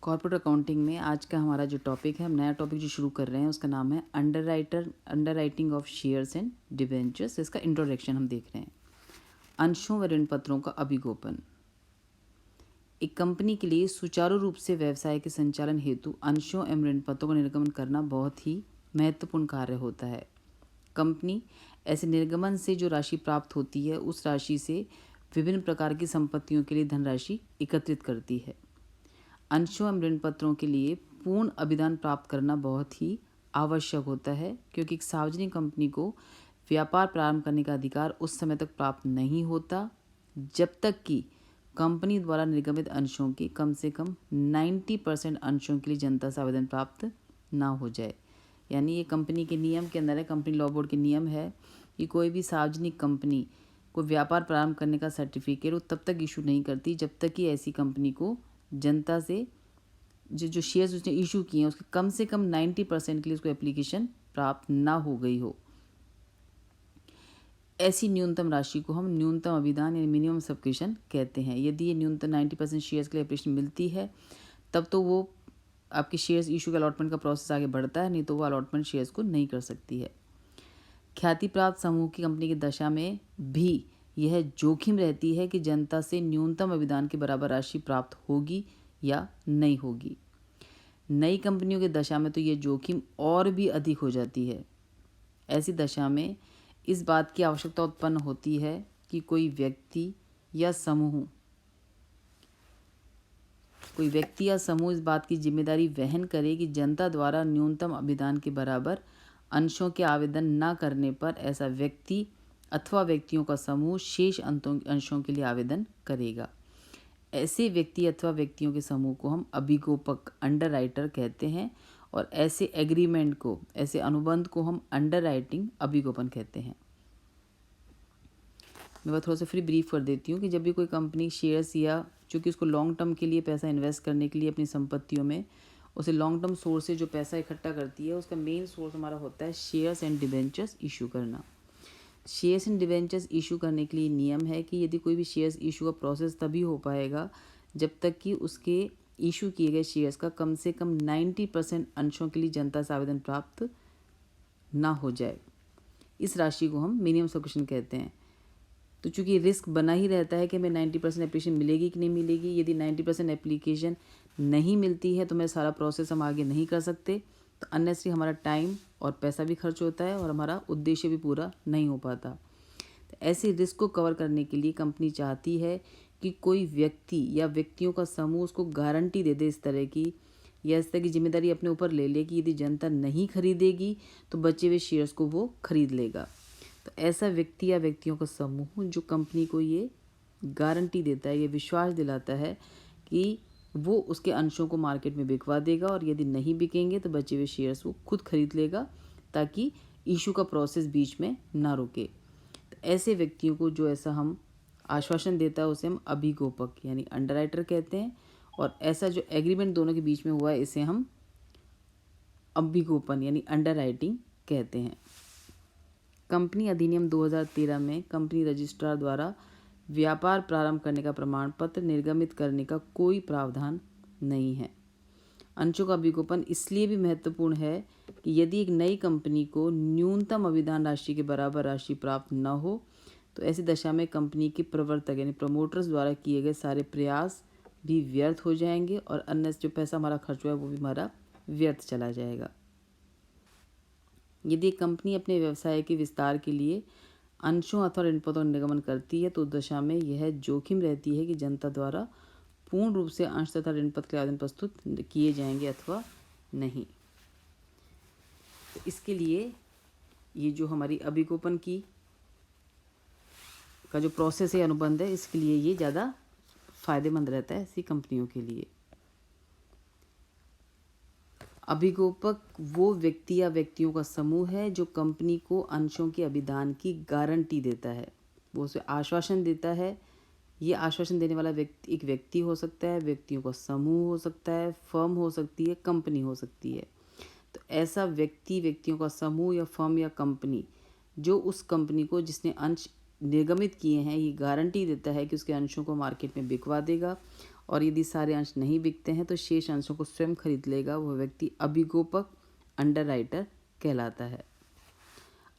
Corporate accounting में आज का हमारा जो टॉपिक है, हम नया टॉपिक जो शुरू कर रहे हैं उसका नाम है underwriting of shares and debentures. इसका इंट्रोडक्शन हम देख रहे हैं। अंशों व ऋण पत्रों का अभिगोपन। एक कंपनी के लिए सुचारू रूप से व्यवसाय के संचालन हेतु अंशों एवं ऋण पत्रों का निर्गमन करना बहुत ही महत्वपूर्ण कार्य होता है। कंपनी ऐसे निर्गमन से जो राशि प्राप्त होती है उस राशि से विभिन्न प्रकार की संपत्तियों के लिए धनराशि एकत्रित करती है। अंशों एवं ऋण पत्रों के लिए पूर्ण अभिदान प्राप्त करना बहुत ही आवश्यक होता है, क्योंकि एक सार्वजनिक कंपनी को व्यापार प्रारंभ करने का अधिकार उस समय तक प्राप्त नहीं होता जब तक कि कंपनी द्वारा निर्गमित अंशों के कम से कम 90% अंशों के लिए जनता से आवेदन प्राप्त ना हो जाए। यानी ये कंपनी के नियम के अंदर है, कंपनी लॉ बोर्ड के नियम है कि कोई भी सार्वजनिक कंपनी को व्यापार प्रारंभ करने का सर्टिफिकेट वो तब तक इशू नहीं करती जब तक कि ऐसी कंपनी को जनता से जो शेयर्स उसने इशू किए हैं उसके कम से कम 90% के लिए उसको एप्लीकेशन प्राप्त ना हो गई हो। ऐसी न्यूनतम राशि को हम न्यूनतम अभिदान यानी मिनिमम सब्सक्रिप्शन कहते हैं। यदि ये न्यूनतम 90% शेयर्स के लिए एप्लीकेशन मिलती है तब तो वो आपके शेयर्स इशू के अलॉटमेंट का प्रोसेस आगे बढ़ता है, नहीं तो वो अलॉटमेंट शेयर्स को नहीं कर सकती है। ख्याति प्राप्त समूह की कंपनी की दशा में भी यह जोखिम रहती है कि जनता से न्यूनतम अभिदान के बराबर राशि प्राप्त होगी या नहीं होगी। नई कंपनियों की दशा में तो ये जोखिम और भी अधिक हो जाती है। ऐसी दशा में इस बात की आवश्यकता उत्पन्न होती है कि कोई व्यक्ति या समूह इस बात की जिम्मेदारी वहन करे कि जनता द्वारा न्यूनतम अभिदान के बराबर अंशों के आवेदन न करने पर ऐसा व्यक्ति अथवा व्यक्तियों का समूह शेष अंशों के लिए आवेदन करेगा। ऐसे व्यक्ति अथवा व्यक्तियों के समूह को हम अभिगोपक अंडरराइटर कहते हैं और ऐसे एग्रीमेंट को, ऐसे अनुबंध को हम अंडरराइटिंग अभिगोपन कहते हैं। मैं थोड़ा सा फिर ब्रीफ कर देती हूँ कि जब भी कोई कंपनी शेयर्स या चूँकि उसको लॉन्ग टर्म के लिए पैसा इन्वेस्ट करने के लिए अपनी संपत्तियों में उसे लॉन्ग टर्म सोर्स से जो पैसा इकट्ठा करती है उसका मेन सोर्स हमारा होता है शेयर्स एंड डिबेंचर्स इशू करना। शेयर्स एंड डिबेंचर्स इशू करने के लिए नियम है कि यदि कोई भी शेयर्स इशू का प्रोसेस तभी हो पाएगा जब तक कि उसके इशू किए गए शेयर्स का कम से कम 90% अंशों के लिए जनता से आवेदन प्राप्त ना हो जाए। इस राशि को हम मिनिमम सब्सक्रिप्शन कहते हैं। तो चूंकि रिस्क बना ही रहता है कि हमें 90% एप्लीकेशन मिलेगी कि नहीं मिलेगी। यदि 90% एप्लीकेशन नहीं मिलती है तो मैं सारा प्रोसेस हम आगे नहीं कर सकते, तो अननेसरी हमारा टाइम और पैसा भी खर्च होता है और हमारा उद्देश्य भी पूरा नहीं हो पाता। तो ऐसे रिस्क को कवर करने के लिए कंपनी चाहती है कि कोई व्यक्ति या व्यक्तियों का समूह उसको गारंटी दे दे इस तरह की, या इस तरह की जिम्मेदारी अपने ऊपर ले ले कि यदि जनता नहीं खरीदेगी तो बचे हुए शेयर्स को वो खरीद लेगा। तो ऐसा व्यक्ति या व्यक्तियों का समूह जो कंपनी को ये गारंटी देता है, ये विश्वास दिलाता है कि वो उसके अंशों को मार्केट में बिकवा देगा और यदि नहीं बिकेंगे तो बचे हुए शेयर्स वो खुद खरीद लेगा ताकि इशू का प्रोसेस बीच में ना रुके। तो ऐसे व्यक्तियों को जो ऐसा हम आश्वासन देता है उसे हम अभिगोपक यानी अंडरराइटर कहते हैं, और ऐसा जो एग्रीमेंट दोनों के बीच में हुआ है इसे हम अभिगोपन यानी अंडरराइटिंग कहते हैं। कंपनी अधिनियम 2013 में कंपनी रजिस्ट्रार द्वारा व्यापार प्रारंभ करने का प्रमाण पत्र निर्गमित करने का कोई प्रावधान नहीं है। अंशों का अभिगोपन इसलिए भी महत्वपूर्ण है कि यदि एक नई कंपनी को न्यूनतम अभिदान राशि के बराबर राशि प्राप्त न हो तो ऐसी दशा में कंपनी के प्रवर्तक यानी प्रमोटर्स द्वारा किए गए सारे प्रयास भी व्यर्थ हो जाएंगे और अन्य जो पैसा हमारा खर्च हुआ है वो भी हमारा व्यर्थ चला जाएगा। यदि एक कंपनी अपने व्यवसाय के विस्तार के लिए अंशों अथवा ऋण पत्रों का निर्गमन करती है तो उस दशा में यह जोखिम रहती है कि जनता द्वारा पूर्ण रूप से अंश तथा ऋण पत्र के आवेदन प्रस्तुत किए जाएंगे अथवा नहीं। तो इसके लिए ये जो हमारी अभिगोपन की का जो प्रोसेस है, अनुबंध है, इसके लिए ये ज़्यादा फायदेमंद रहता है ऐसी कंपनियों के लिए। अभिगोपक वो व्यक्ति या व्यक्तियों का समूह है जो कंपनी को अंशों के अभिदान की गारंटी देता है, वो उसे आश्वासन देता है। ये आश्वासन देने वाला व्यक्ति एक व्यक्ति हो सकता है, व्यक्तियों का समूह हो सकता है, फर्म हो सकती है, कंपनी हो सकती है। तो ऐसा व्यक्ति, व्यक्तियों का समूह या फर्म या कंपनी जो उस कंपनी को जिसने अंश निर्गमित किए हैं ये गारंटी देता है कि उसके अंशों को मार्केट में बिकवा देगा, और यदि सारे अंश नहीं बिकते हैं तो शेष अंशों को स्वयं खरीद लेगा। वह व्यक्ति अभिगोपक अंडरराइटर कहलाता है।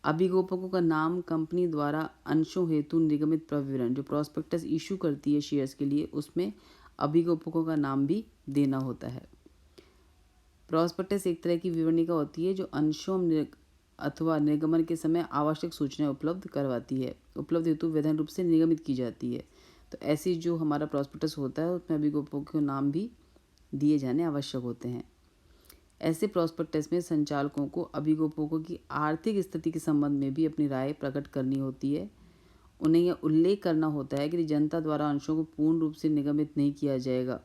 अभिगोपकों का नाम कंपनी द्वारा अंशों हेतु निगमित प्रविवरण जो प्रॉस्पेक्टस इशू करती है शेयर्स के लिए, उसमें अभिगोपकों का नाम भी देना होता है। प्रॉस्पेक्टस एक तरह की विवरणिका होती है जो अंशों अथवा निर्गमन के समय आवश्यक सूचनाएं उपलब्ध करवाती है, उपलब्ध हेतु वैधानिक रूप से निगमित की जाती है। तो ऐसी जो हमारा प्रॉस्पेक्टस होता है उसमें अभिगोपकों के नाम भी दिए जाने आवश्यक होते हैं। ऐसे प्रॉस्पेक्टस में संचालकों को अभिगोपकों की आर्थिक स्थिति के संबंध में भी अपनी राय प्रकट करनी होती है। उन्हें यह उल्लेख करना होता है कि जनता द्वारा अंशों को पूर्ण रूप से निगमित नहीं किया जाएगा,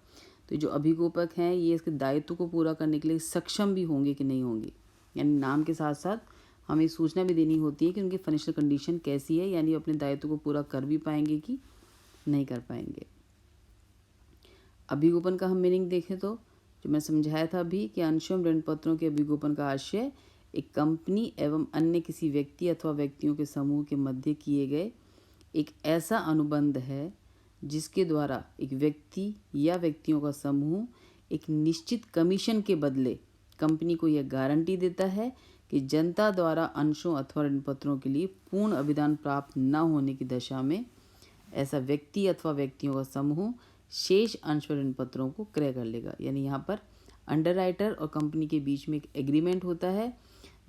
तो जो अभिगोपक हैं ये इसके दायित्व को पूरा करने के लिए सक्षम भी होंगे कि नहीं होंगे। यानी नाम के साथ साथ हमें सूचना भी देनी होती है कि उनकी फाइनेंशियल कंडीशन कैसी है, यानी अपने दायित्व को पूरा कर भी पाएंगे कि नहीं कर पाएंगे। अभिगोपन का हम मीनिंग देखें तो जो मैं समझाया था अभी कि अंशों ऋण पत्रों के अभिगोपन का आशय एक कंपनी एवं अन्य किसी व्यक्ति अथवा व्यक्तियों के समूह के मध्य किए गए एक ऐसा अनुबंध है जिसके द्वारा एक व्यक्ति या व्यक्तियों का समूह एक निश्चित कमीशन के बदले कंपनी को यह गारंटी देता है कि जनता द्वारा अंशों अथवा ऋण पत्रों के लिए पूर्ण अभिदान प्राप्त न होने की दशा में ऐसा व्यक्ति अथवा व्यक्तियों का समूह शेष अंश व ऋण पत्रों को क्रय कर लेगा। यानी यहाँ पर अंडरराइटर और कंपनी के बीच में एक एग्रीमेंट होता है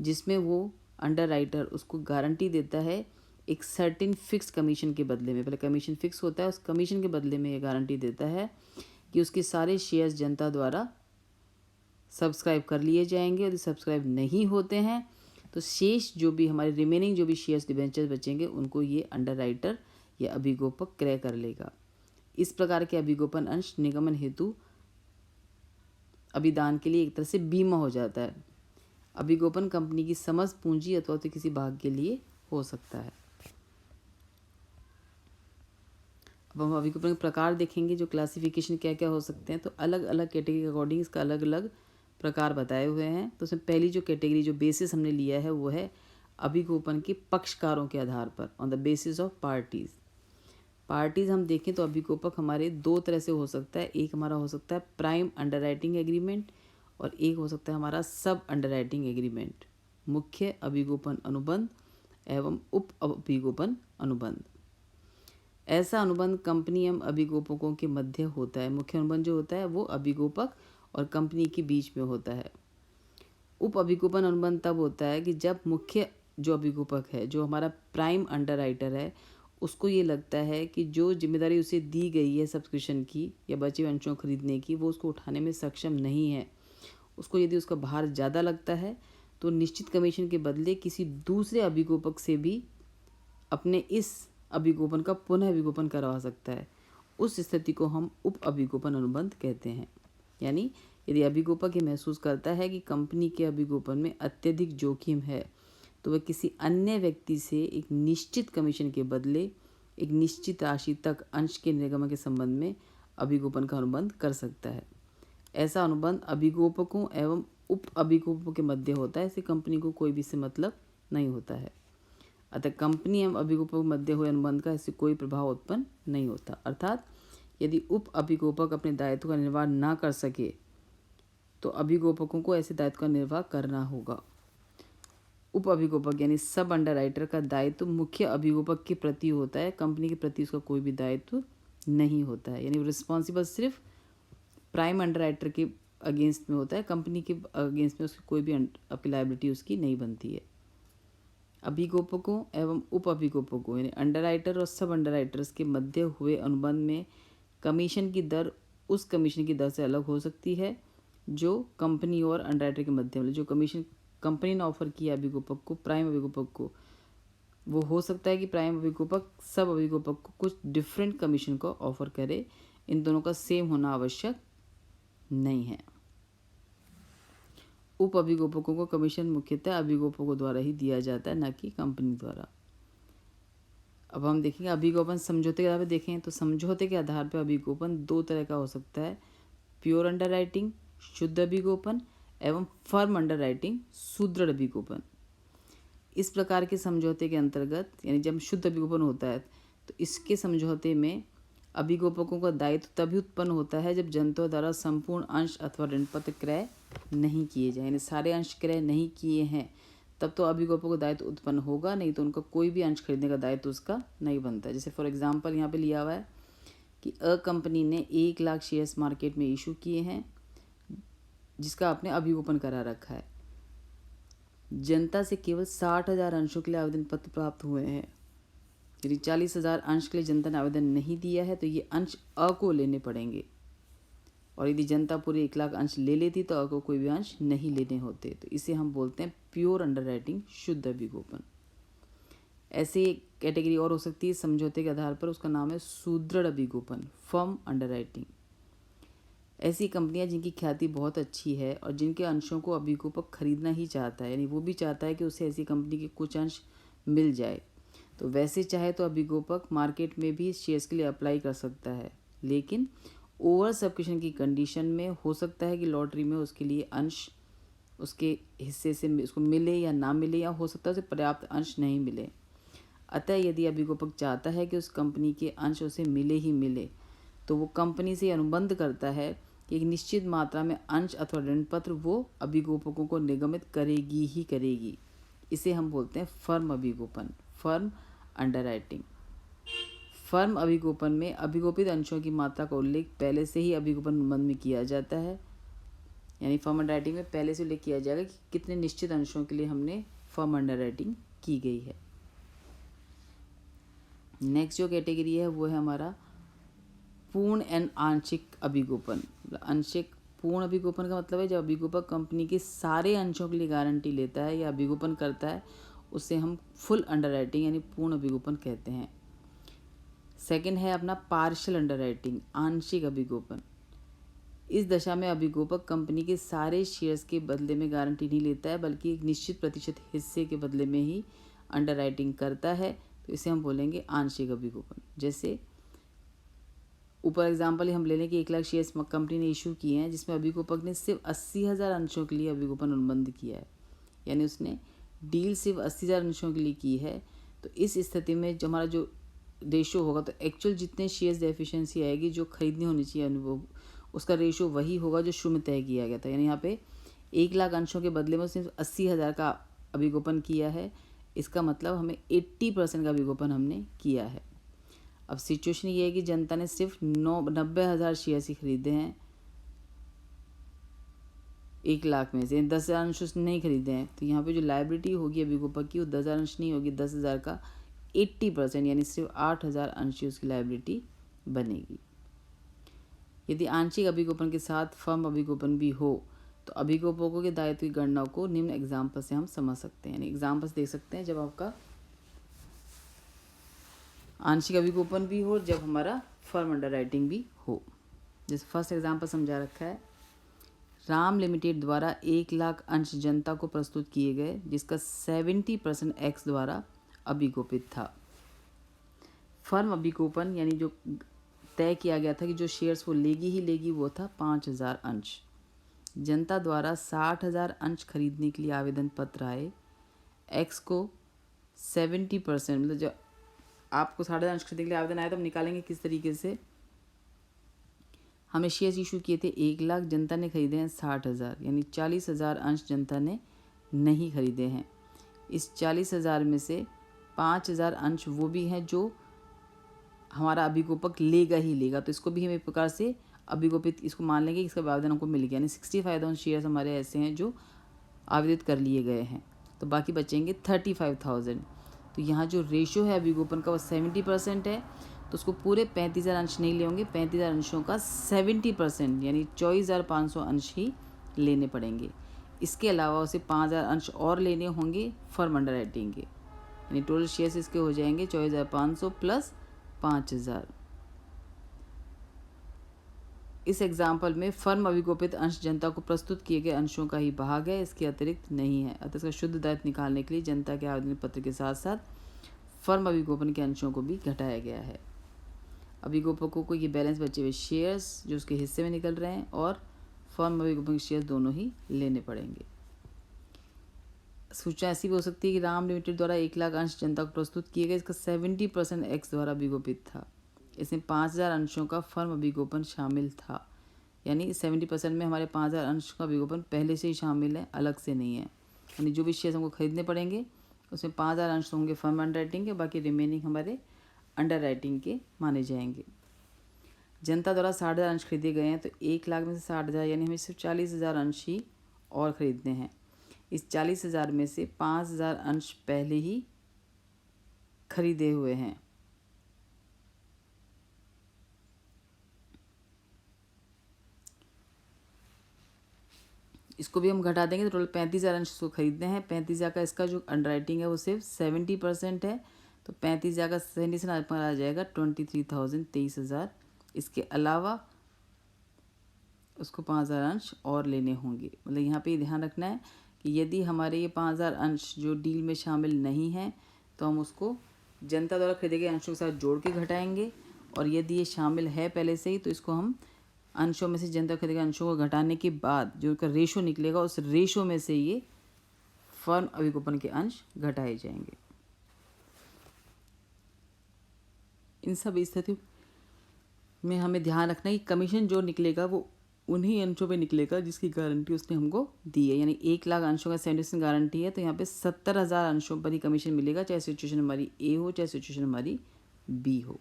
जिसमें वो अंडरराइटर उसको गारंटी देता है एक सर्टेन फिक्स कमीशन के बदले में। पहले कमीशन फिक्स होता है, उस कमीशन के बदले में ये गारंटी देता है कि उसके सारे शेयर्स जनता द्वारा सब्सक्राइब कर लिए जाएंगे। यदि सब्सक्राइब नहीं होते हैं तो शेष जो भी हमारे रिमेनिंग जो भी शेयर्स डिबेंचर्स बचेंगे उनको ये अंडरराइटर या अभिगोपक क्रय कर लेगा। इस प्रकार के अभिगोपन अंश निगमन हेतु अभिदान के लिए एक तरह से बीमा हो जाता है। अभिगोपन कंपनी की समस्त पूंजी अथवा तो किसी भाग के लिए हो सकता है। अब हम अभिगोपन के प्रकार देखेंगे, जो क्लासिफिकेशन क्या क्या हो सकते हैं। तो अलग अलग कैटेगरी के अकॉर्डिंग इसका अलग अलग प्रकार बताए हुए हैं। तो उसमें पहली जो कैटेगरी जो बेसिस हमने लिया है वो है अभिगोपन के पक्षकारों के आधार पर, on the basis of parties. Parties हम देखें तो अभिगोपक हमारे दो तरह से हो सकता है। एक हमारा हो सकता है प्राइम अंडरराइटिंग एग्रीमेंट और एक हो सकता है हमारा सब अंडरराइटिंग एग्रीमेंट, मुख्य अभिगोपन अनुबंध एवं उप अभिगोपन अनुबंध। ऐसा अनुबंध कंपनी एवं अभिगोपकों के मध्य होता है। मुख्य अनुबंध जो होता है वो अभिगोपक और कंपनी के बीच में होता है। उप अभिगोपन अनुबंध तब होता है कि जब मुख्य जो अभिगोपक है, जो हमारा प्राइम अंडरराइटर है, उसको ये लगता है कि जो जिम्मेदारी उसे दी गई है सब्सक्रिप्शन की या बचे हुए अंशों खरीदने की, वो उसको उठाने में सक्षम नहीं है। उसको यदि उसका भार ज़्यादा लगता है तो निश्चित कमीशन के बदले किसी दूसरे अभिगोपक से भी अपने इस अभिगोपन का पुनः अभिगोपन करवा सकता है। उस स्थिति को हम उप अभिगोपन अनुबंध कहते हैं। यानी यदि अभिगोपक ये महसूस करता है कि कंपनी के अभिगोपन में अत्यधिक जोखिम है तो वह किसी अन्य व्यक्ति से एक निश्चित कमीशन के बदले एक निश्चित राशि तक अंश के निर्गमन के संबंध में अभिगोपन का अनुबंध कर सकता है। ऐसा अनुबंध अभिगोपकों एवं उप अभिगोपकों के मध्य होता है। इससे कंपनी को कोई भी इससे मतलब नहीं होता है। अतः कंपनी एवं अभिगोपक के मध्य हुए अनुबंध का इससे कोई प्रभाव उत्पन्न नहीं होता। अर्थात यदि उप अभिगोपक अपने दायित्व का निर्वाह ना कर सके तो अभिगोपकों को ऐसे दायित्व का निर्वाह करना होगा। उप अभिगोपक यानी सब अंडरराइटर का दायित्व मुख्य अभिगोपक के प्रति होता है। कंपनी के प्रति उसका कोई भी दायित्व नहीं होता है। यानी रिस्पॉन्सिबल सिर्फ प्राइम अंडरराइटर के अगेंस्ट में होता है, कंपनी के अगेंस्ट में उसकी कोई भी आपकी लायबिलिटी उसकी नहीं बनती है। अभिगोपकों एवं उप अभिगोपकों यानी अंडरराइटर और सब अंडरराइटर्स के मध्य हुए अनुबंध में कमीशन की दर उस कमीशन की दर से अलग हो सकती है जो कंपनी और अंडरराइटर के मध्य में, जो कमीशन कंपनी ने ऑफर किया अभिगोपक को, प्राइम अभिगोपक को, वो हो सकता है कि प्राइम अभिगोपक सब अभिगोपक को कुछ डिफरेंट कमीशन को ऑफर करे। इन दोनों का सेम होना आवश्यक नहीं है। उप अभिगोपकों को कमीशन मुख्यतः अभिगोपकों द्वारा ही दिया जाता है, न कि कंपनी द्वारा। अब हम देखेंगे अभिगोपन समझौते के आधार पर देखें तो समझौते के आधार पर अभिगोपन दो तरह का हो सकता है, प्योर अंडरराइटिंग शुद्ध अभिगोपन एवं फर्म अंडरराइटिंग सुदृढ़ अभिगोपन। इस प्रकार के समझौते के अंतर्गत यानी जब शुद्ध अभिगोपन होता है तो इसके समझौते में अभिगोपकों का दायित्व तभी उत्पन्न होता है जब जनता द्वारा संपूर्ण अंश अथवा ऋणपत्र क्रय नहीं किए जाए, यानी सारे अंश क्रय नहीं किए हैं तब तो अभिगोपकों का दायित्व उत्पन्न होगा, नहीं तो उनका कोई भी अंश खरीदने का दायित्व उसका नहीं बनता। जैसे फॉर एग्जांपल यहाँ पे लिया हुआ है कि कंपनी ने 1 लाख शेयर्स मार्केट में इशू किए हैं जिसका आपने अभिगोपन करा रखा है। जनता से केवल 60,000 अंशों के लिए आवेदन पत्र प्राप्त हुए हैं, यदि 40,000 अंश के लिए जनता ने आवेदन नहीं दिया है तो ये अंश अ को लेने पड़ेंगे, और यदि जनता पूरे 1 लाख अंश ले लेती तो अ को कोई भी अंश नहीं लेने होते। तो इसे हम बोलते हैं प्योर अंडरराइटिंग, शुद्ध अभिगोपन। ऐसे कैटेगरी और हो सकती है समझौते के आधार पर, उसका नाम है सुदृढ़ अभिगोपन, फर्म अंडरराइटिंग। ऐसी कंपनियां जिनकी ख्याति बहुत अच्छी है और जिनके अंशों को अभिगोपक खरीदना ही चाहता है, यानी वो भी चाहता है कि उसे ऐसी कंपनी के कुछ अंश मिल जाए, तो वैसे चाहे तो अभिगोपक मार्केट में भी शेयर्स के लिए अप्लाई कर सकता है, लेकिन ओवर सब्सक्रिप्शन की कंडीशन में हो सकता है कि लॉटरी में उसके लिए अंश उसके हिस्से से उसको मिले या ना मिले, या हो सकता है उसे पर्याप्त अंश नहीं मिले। अतः यदि अभिगोपक चाहता है कि उस कंपनी के अंश उसे मिले ही मिले तो वो कंपनी से अनुबंध करता है कि एक निश्चित मात्रा में अंश अथवा ऋणपत्र वो अभिगोपकों को निगमित करेगी ही करेगी। इसे हम बोलते हैं फर्म अभिगोपन, फर्म अंडरराइटिंग। फर्म अभिगोपन में अभिगोपित अंशों की मात्रा का उल्लेख पहले से ही अभिगोपन अनुबंध में किया जाता है, यानी फर्म अंडरराइटिंग में पहले से उल्लेख किया जाएगा कि कितने निश्चित अंशों के लिए हमने फर्म अंडरराइटिंग की गई है। नेक्स्ट जो कैटेगरी है वो है हमारा पूर्ण एंड आंशिक अभिगोपन। आंशिक पूर्ण अभिगोपन का मतलब है जब अभिगोपक कंपनी के सारे अंशों के लिए गारंटी लेता है या अभिगोपन करता है, उसे हम फुल अंडरराइटिंग यानी पूर्ण अभिगोपन कहते हैं। सेकंड है अपना पार्शियल अंडरराइटिंग, आंशिक अभिगोपन। इस दशा में अभिगोपक कंपनी के सारे शेयर्स के बदले में गारंटी नहीं लेता है, बल्कि एक निश्चित प्रतिशत हिस्से के बदले में ही अंडरराइटिंग करता है, तो इसे हम बोलेंगे आंशिक अभिगोपन। जैसे ऊपर एग्जाम्पल हम ले लें कि 1 लाख शेयर्स कंपनी ने इशू किए हैं जिसमें अभिगोपक ने सिर्फ 80,000 अंशों के लिए अभिगोपन अनुबंध किया है, यानी उसने डील सिर्फ 80,000 अंशों के लिए की है। तो इस स्थिति में जो हमारा जो रेशो होगा, तो एक्चुअल जितने शेयर्स डेफिशिएंसी आएगी जो खरीदनी होनी चाहिए अनुभव, उसका रेशो वही होगा जो शुरू में तय किया गया था। यानी यहाँ पे 1 लाख अंशों के बदले में उसने 80,000 का अभिगोपन किया है, इसका मतलब हमें 80% का अभिगोपन हमने किया है। अब सिचुएशन ये है कि जनता ने सिर्फ 90,000 शेयर्स ही खरीदे हैं 1 लाख में से, 10,000 अंश उसने नहीं खरीदे हैं, तो यहाँ पे जो लायबिलिटी होगी अभिगोपक की वो 10,000 अंश नहीं होगी, 10,000 का 80% यानी सिर्फ 8,000 अंश ही उसकी लायबिलिटी बनेगी। यदि आंशिक अभिगोपन के साथ फर्म अभिगोपन भी हो तो अभिगोपकों के दायित्व की गणना को निम्न एग्जाम्पल से हम समझ सकते हैं, यानी एग्जाम्पल्स देख सकते हैं जब आपका आंशिक अभिगोपन भी हो, जब हमारा फर्म अंडरराइटिंग भी हो। जैसे फर्स्ट एग्जाम्पल समझा रखा है, राम लिमिटेड द्वारा 1 लाख अंश जनता को प्रस्तुत किए गए जिसका 70% एक्स द्वारा अभिगोपित था। फर्म अभिगोपन यानी जो तय किया गया था कि जो शेयर्स वो लेगी ही लेगी वो था 5,000 अंश। जनता द्वारा 60,000 अंश खरीदने के लिए आवेदन पत्र आए, एक्स को 70% मतलब जब आपको 60,000 अंश खरीदने के लिए आवेदन आया तो हम निकालेंगे किस तरीके से। हमें शेयर्स इशू किए थे 1 लाख, जनता ने खरीदे हैं 60,000, यानी 40,000 अंश जनता ने नहीं खरीदे हैं। इस 40,000 में से 5,000 अंश वो भी हैं जो हमारा अभिगोपक लेगा ही लेगा, तो इसको भी हम एक प्रकार से अभिगोपित इसको मान लेंगे, इसका आवेदन हमको मिल गया, यानी 65,000 शेयर्स हमारे ऐसे हैं जो आवेदित कर लिए गए हैं, तो बाकी बचेंगे 35,000। तो यहाँ जो रेशो है अभिगोपन का वो 70% है, तो उसको पूरे 35,000 अंश नहीं ले होंगे, 35,000 अंशों का 70% यानी 24,500 अंश ही लेने पड़ेंगे। इसके अलावा उसे 5,000 अंश और लेने होंगे फर्म अंडरराइटिंग के, यानी टोटल शेयर्स इसके हो जाएंगे 24,500 प्लस 5,000। इस एग्जाम्पल में फर्म अभिगोपित अंश जनता को प्रस्तुत किए गए अंशों का ही भाग है, इसके अतिरिक्त नहीं है। अतः इसका शुद्ध दायित्व निकालने के लिए जनता के आवेदन पत्र के साथ साथ फर्म अभिगोपन के अंशों को भी घटाया गया है। अभिगोपकों को ये बैलेंस बचे हुए शेयर्स जो उसके हिस्से में निकल रहे हैं और फर्म अभिगोपन के शेयर्स दोनों ही लेने पड़ेंगे। सूचना ऐसी भी हो सकती है कि राम लिमिटेड द्वारा 1,00,000 अंश जनता को प्रस्तुत किए गए, इसका 70% एक्स द्वारा अभिगोपित था। इसमें 5,000 अंशों का फर्म अभिगोपन शामिल था, यानी 70% में हमारे 5,000 अंश का अभिगोपन पहले से ही शामिल है, अलग से नहीं है। यानी जो भी शेयर हमको खरीदने पड़ेंगे उसमें 5,000 अंश होंगे फर्म अंडर राइटिंग के, बाकी रिमेनिंग हमारे अंडर राइटिंग के माने जाएंगे। जनता द्वारा 60,000 अंश खरीदे गए हैं, तो 1,00,000 में से 60,000 यानी हमें सिर्फ 40,000 अंश ही और ख़रीदने हैं। इस 40,000 में से 5,000 अंश पहले ही खरीदे हुए हैं। इसको भी हम घटा देंगे तो टोटल 35,000 अंश इसको खरीदने हैं। 35,000 का इसका जो अंडर राइटिंग है वो सिर्फ 70% है, तो 35,000 का 70 से आ जाएगा 23,000, 23,000। इसके अलावा उसको 5,000 अंश और लेने होंगे। मतलब यहाँ पे ध्यान रखना है कि यदि हमारे ये 5,000 अंश जो डील में शामिल नहीं हैं तो हम उसको जनता द्वारा खरीदे गए अंशों के साथ जोड़ के घटाएंगे, और यदि ये शामिल है पहले से ही तो इसको हम अंशों में से जनता खरीदे गए अंशों को घटाने के बाद जो उसका रेशो निकलेगा उस रेशो में से ये फर्म अभिगोपन के अंश घटाए जाएंगे। इन सब स्थितियों में हमें ध्यान रखना है कि कमीशन जो निकलेगा वो उन्हीं अंशों पे निकलेगा जिसकी गारंटी उसने हमको दी है। यानी 1,00,000 अंशों का 70% गारंटी है, तो यहाँ पे 70,000 अंशों पर ही कमीशन मिलेगा, चाहे सिचुएशन हमारी ए हो चाहे सिचुएशन हमारी बी हो।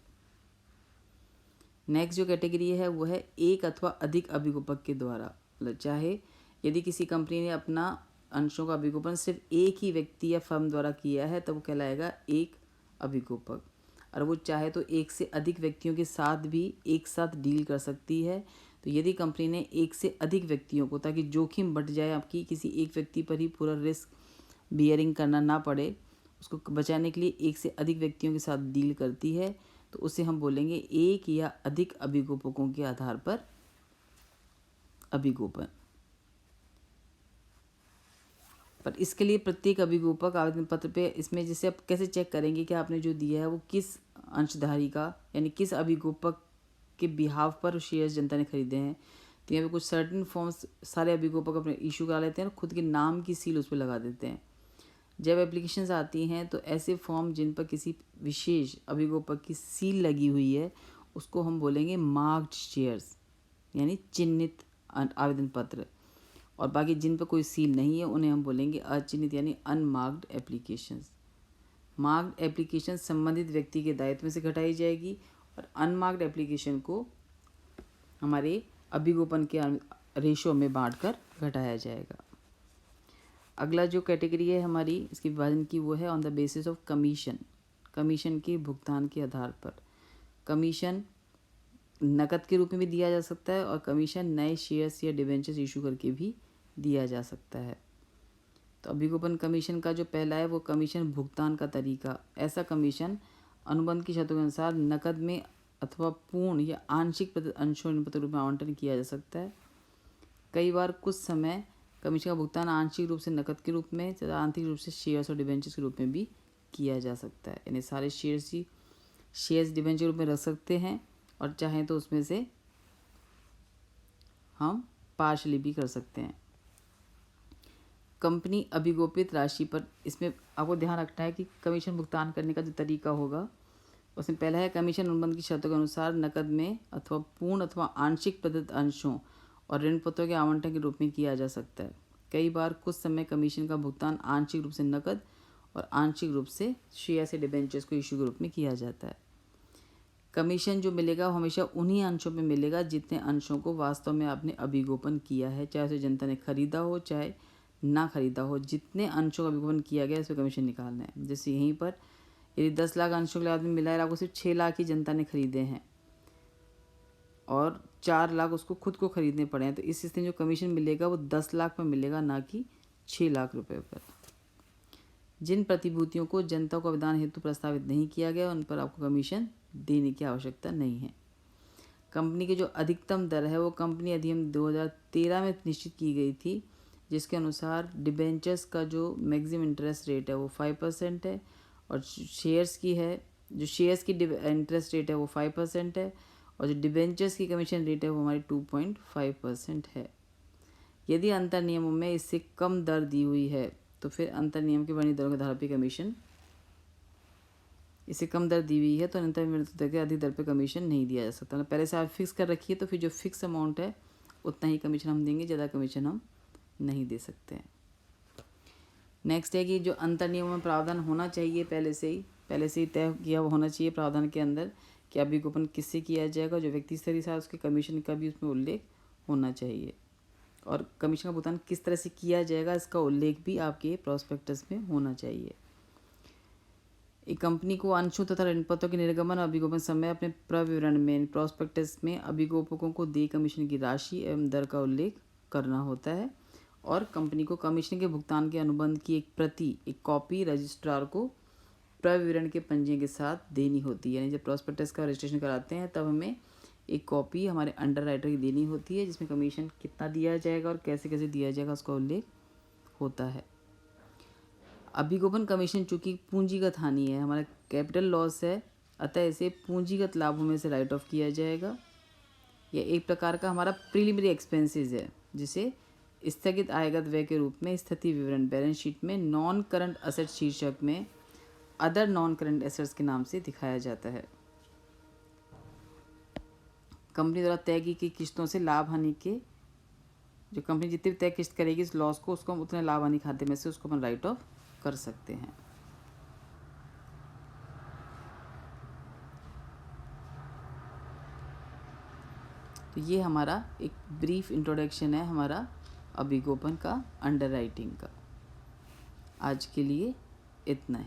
नेक्स्ट जो कैटेगरी है वो है एक अथवा अधिक अभिगोपक के द्वारा। मतलब चाहे यदि किसी कंपनी ने अपना अंशों का अभिगोपन सिर्फ एक ही व्यक्ति या फर्म द्वारा किया है तो वो कहलाएगा एक अभिगोपक, और वो चाहे तो एक से अधिक व्यक्तियों के साथ भी एक साथ डील कर सकती है। तो यदि कंपनी ने एक से अधिक व्यक्तियों को, ताकि जोखिम बढ़ जाए आपकी, किसी एक व्यक्ति पर ही पूरा रिस्क बियरिंग करना ना पड़े, उसको बचाने के लिए एक से अधिक व्यक्तियों के साथ डील करती है, तो उसे हम बोलेंगे एक या अधिक अभिगोपकों के आधार पर अभिगोपन। पर इसके लिए प्रत्येक अभिगोपक आवेदन पत्र पे, इसमें जैसे आप कैसे चेक करेंगे कि आपने जो दिया है वो किस अंशधारी का, यानी किस अभिगोपक के बिहाव पर शेयर्स जनता ने खरीदे हैं। तो यहाँ पे कुछ सर्टेन फॉर्म्स सारे अभिगोपक अपने इशू करा लेते हैं और खुद के नाम की सील उस पर लगा देते हैं। जब एप्लीकेशंस आती हैं तो ऐसे फॉर्म जिन पर किसी विशेष अभिगोपक की सील लगी हुई है उसको हम बोलेंगे मार्क्ड शेयर्स, यानी चिन्हित आवेदन पत्र, और बाकी जिन पर कोई सील नहीं है उन्हें हम बोलेंगे अचिन्हित यानी अनमार्क्ड एप्लीकेशंस। मार्क्ड एप्लीकेशन संबंधित व्यक्ति के दायित्व में से घटाई जाएगी और अनमार्क्ड एप्लीकेशन को हमारे अभिगोपन के रेशो में बांटकर घटाया जाएगा। अगला जो कैटेगरी है हमारी इसके विभाजन की वो है on the basis of commission. Commission के भुगतान के आधार पर कमीशन नकद के रूप में भी दिया जा सकता है और कमीशन नए शेयर्स या डिवेंचर्स इशू करके भी दिया जा सकता है। तो अभिगोपन कमीशन का जो पहला है वो कमीशन भुगतान का तरीका। ऐसा कमीशन अनुबंध की शर्तों के अनुसार नकद में अथवा पूर्ण या आंशिक अंशों के रूप में आवंटन किया जा सकता है। कई बार कुछ समय कमीशन का भुगतान आंशिक रूप से नकद के रूप में तथा आंतरिक रूप से शेयर्स और डिवेंचर्स के रूप में भी किया जा सकता है। यानी सारे शेयर्स डिवेंचर के रूप में रख सकते हैं और चाहें तो उसमें से हम पार्शली भी कर सकते हैं। कंपनी अभिगोपित राशि पर, इसमें आपको ध्यान रखना है कि कमीशन भुगतान करने का जो तरीका होगा उसमें पहला है कमीशन अनुबंध की शर्तों के अनुसार नकद में अथवा पूर्ण अथवा आंशिक प्रदत्त अंशों और ऋण पत्रों के आवंटन के रूप में किया जा सकता है। कई बार कुछ समय कमीशन का भुगतान आंशिक रूप से नकद और आंशिक रूप से शेयर से डिबेंचर्स को इशू के रूप में किया जाता है। कमीशन जो मिलेगा वो हमेशा उन्हीं अंशों में मिलेगा जितने अंशों को वास्तव में आपने अभिगोपन किया है, चाहे उसे जनता ने खरीदा हो चाहे ना खरीदा हो। जितने अंशों का अभिगोपन किया गया उस पर कमीशन निकालना है। जैसे यहीं पर यदि 10 लाख अंशों के लिए आदमी मिला है, आपको सिर्फ 6 लाख ही जनता ने खरीदे हैं और 4 लाख उसको खुद को खरीदने पड़े हैं, तो इस स्थिति में जो कमीशन मिलेगा वो 10 लाख पर मिलेगा, ना कि 6 लाख रुपए पर। जिन प्रतिभूतियों को जनता को अभिदान हेतु प्रस्तावित नहीं किया गया उन पर आपको कमीशन देने की आवश्यकता नहीं है। कंपनी की जो अधिकतम दर है वो कंपनी अधिनियम 2013 में निश्चित की गई थी, जिसके अनुसार डिबेंचर्स का जो मैक्सिमम इंटरेस्ट रेट है वो 5% है और शेयर्स की इंटरेस्ट रेट है वो 5% है और जो डिबेंचर्स की कमीशन रेट है वो हमारी 2.5% है। यदि अंतर नियमों में इससे कम दर दी हुई है तो फिर अंतर नियम के वर्णित दरों के आधार पर कमीशन, इससे कम दर दी हुई है तो अंतर वर्णित दर के अधिक दर पे कमीशन नहीं दिया जा सकता। मतलब पहले से आप फिक्स कर रखिए तो फिर जो फिक्स अमाउंट है उतना ही कमीशन हम देंगे, ज़्यादा कमीशन हम नहीं दे सकते हैं। नेक्स्ट है कि जो अंतर नियमों में प्रावधान होना चाहिए पहले से ही तय किया होना चाहिए प्रावधान के अंदर कि अभिगोपन किससे किया जाएगा, जो व्यक्ति स्तरीय साथ उसके कमीशन का भी उसमें उल्लेख होना चाहिए और कमीशन का भुगतान किस तरह से किया जाएगा इसका उल्लेख भी आपके प्रॉस्पेक्टस में होना चाहिए। एक कंपनी को अंशों तथा ऋणपत्रों के निर्गमन और अभिगोपन समय अपने प्रविवरण में प्रॉस्पेक्टस में अभिगोपकों को देय कमीशन की राशि एवं दर का उल्लेख करना होता है और कंपनी को कमीशन के भुगतान के अनुबंध की एक कॉपी रजिस्ट्रार को प्रविवरण के पंजे के साथ देनी होती है। यानी जब प्रॉस्पेक्टस का रजिस्ट्रेशन कराते हैं तब हमें एक कॉपी हमारे अंडर राइटर की देनी होती है जिसमें कमीशन कितना दिया जाएगा और कैसे कैसे दिया जाएगा उसका उल्लेख होता है। अभिगोपन कमीशन चूँकि पूंजीगत हानि है, हमारा कैपिटल लॉस है, अतः इसे पूंजीगत लाभों में से राइट ऑफ किया जाएगा। यह एक प्रकार का हमारा प्रीलिमिनरी एक्सपेंसेस है जिसे स्थगित आयगत व्यय के रूप में स्थिति विवरण बैलेंस शीट में नॉन करंट असेट शीर्षक में अदर नॉन करंट एसेट्स के नाम से दिखाया जाता है। कंपनी द्वारा तय की किस्तों से लाभ हानि के जो कंपनी जितनी तय किस्त करेगी इस लॉस को उसको हम उतने लाभ हानि खाते में से उसको अपन राइट ऑफ कर सकते हैं। तो ये हमारा एक ब्रीफ इंट्रोडक्शन है हमारा अभिगोपन का, अंडरराइटिंग का। आज के लिए इतना ही।